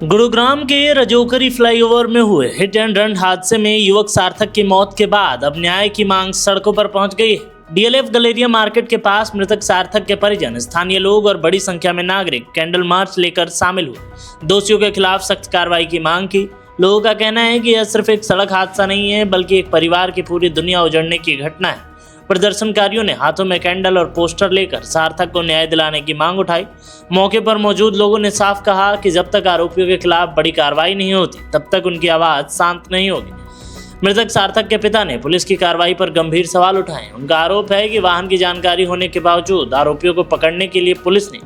गुरुग्राम के रजोकरी फ्लाईओवर में हुए हिट एंड रन हादसे में युवक सार्थक की मौत के बाद अब न्याय की मांग सड़कों पर पहुंच गई है। डीएलएफ गलेरिया मार्केट के पास मृतक सार्थक के परिजन, स्थानीय लोग और बड़ी संख्या में नागरिक कैंडल मार्च लेकर शामिल हुए। दोषियों के खिलाफ सख्त कार्रवाई की मांग की। लोगों का कहना है कि यह सिर्फ एक सड़क हादसा नहीं है, बल्कि एक परिवार की पूरी दुनिया उजड़ने की घटना है। प्रदर्शनकारियों ने हाथों में कैंडल और पोस्टर लेकर सार्थक को न्याय दिलाने की मांग उठाई। मौके पर मौजूद लोगों ने साफ कहा कि जब तक आरोपियों के खिलाफ बड़ी कार्रवाई नहीं होती, तब तक उनकी आवाज शांत नहीं होगी। मृतक सार्थक के पिता ने पुलिस की कार्रवाई पर गंभीर सवाल उठाए। उनका आरोप है कि वाहन की जानकारी होने के बावजूद आरोपियों को पकड़ने के लिए पुलिस ने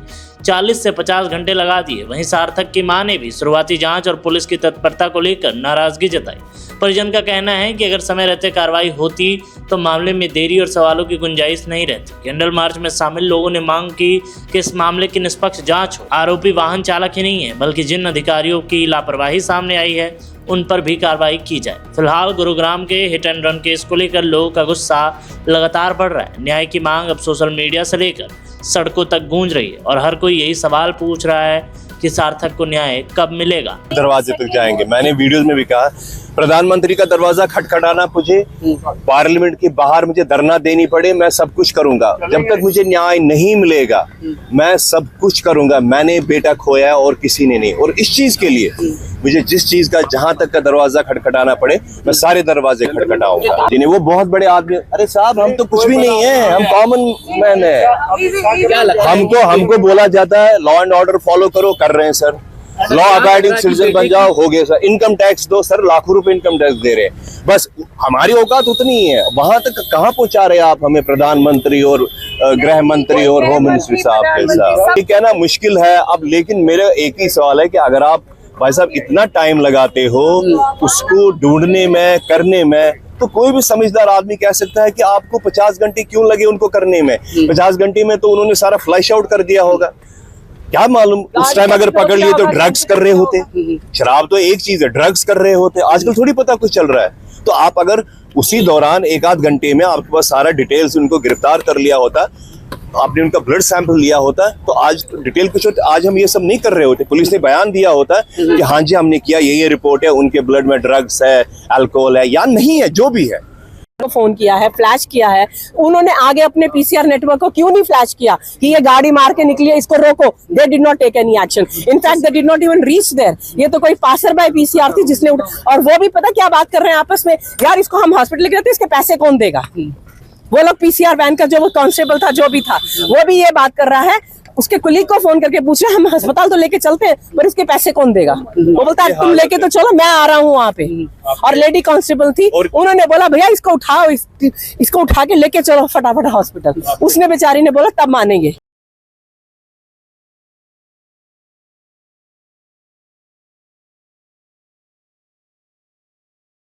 40 से 50 घंटे लगा दिए। वहीं सार्थक की मां ने भी शुरुआती जांच और पुलिस की तत्परता को लेकर नाराजगी जताई। परिजन का कहना है कि अगर समय रहते कार्रवाई होती तो मामले में देरी और सवालों की गुंजाइश नहीं रहती। कैंडल मार्च में शामिल लोगों ने मांग की कि इस मामले की निष्पक्ष जांच हो। आरोपी वाहन चालक ही नहीं है, बल्कि जिन अधिकारियों की लापरवाही सामने आई है उन पर भी कार्रवाई की जाए। फिलहाल गुरुग्राम के हिट एंड रन केस को लेकर लोगों का गुस्सा लगातार बढ़ रहा है। न्याय की मांग अब सोशल मीडिया से लेकर सड़कों तक गूंज रही है और हर कोई यही सवाल पूछ रहा है कि सार्थक को न्याय कब मिलेगा। दरवाजे तक जाएंगे। मैंने वीडियोस में भी कहा, प्रधानमंत्री का दरवाजा खटखटाना, मुझे पार्लियामेंट के बाहर मुझे धरना देनी पड़े, मैं सब कुछ करूंगा। जब तक मुझे न्याय नहीं मिलेगा मैं सब कुछ करूंगा। मैंने बेटा खोया है और किसी ने नहीं, और इस चीज के लिए मुझे जिस चीज का जहां तक का दरवाजा खटखटाना पड़े मैं सारे दरवाजे खटखटाऊंगा। जिन्हें वो बहुत बड़े आदमी, अरे साहब हम तो कुछ भी नहीं है, हम कॉमन मैन है। हमको बोला जाता है लॉ एंड ऑर्डर फॉलो करो, कर रहे हैं सर। लॉ अबाइडिंग सिटीजन बन जाओ, हो गया सर। इनकम टैक्स दो सर, लाखों रुपए इनकम टैक्स दे रहे हैं। बस हमारी औकात उतनी ही है। वहां तक कहाँ पहुंचा रहे आप हमें, प्रधानमंत्री और गृह मंत्री और होम मिनिस्ट्री साहब के साथ। ये कहना मुश्किल है अब, लेकिन मेरा एक ही सवाल है कि अगर आप भाई साहब इतना टाइम लगाते हो उसको ढूंढने में, करने में, तो कोई भी समझदार आदमी कह सकता है कि आपको 50 घंटे क्यों लगे उनको करने में। 50 घंटे में तो उन्होंने सारा फ्लैश आउट कर दिया होगा। क्या मालूम उस टाइम अगर पकड़ लिए तो ड्रग्स कर रहे होते। शराब तो एक चीज है, ड्रग्स कर रहे होते। आजकल थोड़ी पता कुछ चल रहा है। तो आप अगर उसी दौरान एक आध घंटे में आपके पास सारा डिटेल्स उनको गिरफ्तार कर लिया होता, आपने उनका ब्लड सैंपल लिया होता, तो आज डिटेल कुछ होता। आज हम ये सब नहीं कर रहे होते। पुलिस ने बयान दिया होता कि हाँ जी हमने किया, ये रिपोर्ट है, उनके ब्लड में ड्रग्स है, अल्कोहल है या नहीं है, जो भी है। फोन किया है, फ्लैश किया है। उन्होंने आगे अपने पीसीआर नेटवर्क को क्यों नहीं फ्लैश किया कि ये गाड़ी मार के निकली है, इसको रोको। They did not take any action. In fact they did not even reach there. ये तो कोई पासर बाय पीसीआर थी जिसने और वो भी पता क्या बात कर रहे हैं आपस में, यार इसको हम हॉस्पिटल लेके जाते, इसके पैसे कौन देगा। वो लोग पीसीआर वैन का जो वो कांस्टेबल था, जो भी था, वो भी ये बात कर रहा है। उसके कुलीग को फोन करके पूछ रहे हम अस्पताल तो लेके चलते हैं, पर इसके पैसे कौन देगा। वो बोलता है तुम लेके तो चलो, मैं आ रहा हूँ वहाँ पे। और लेडी कांस्टेबल थी, उन्होंने बोला भैया इसको उठाओ, इसको उठा के लेके चलो फटाफट हॉस्पिटल। उसने बेचारी ने बोला तब मानेंगे।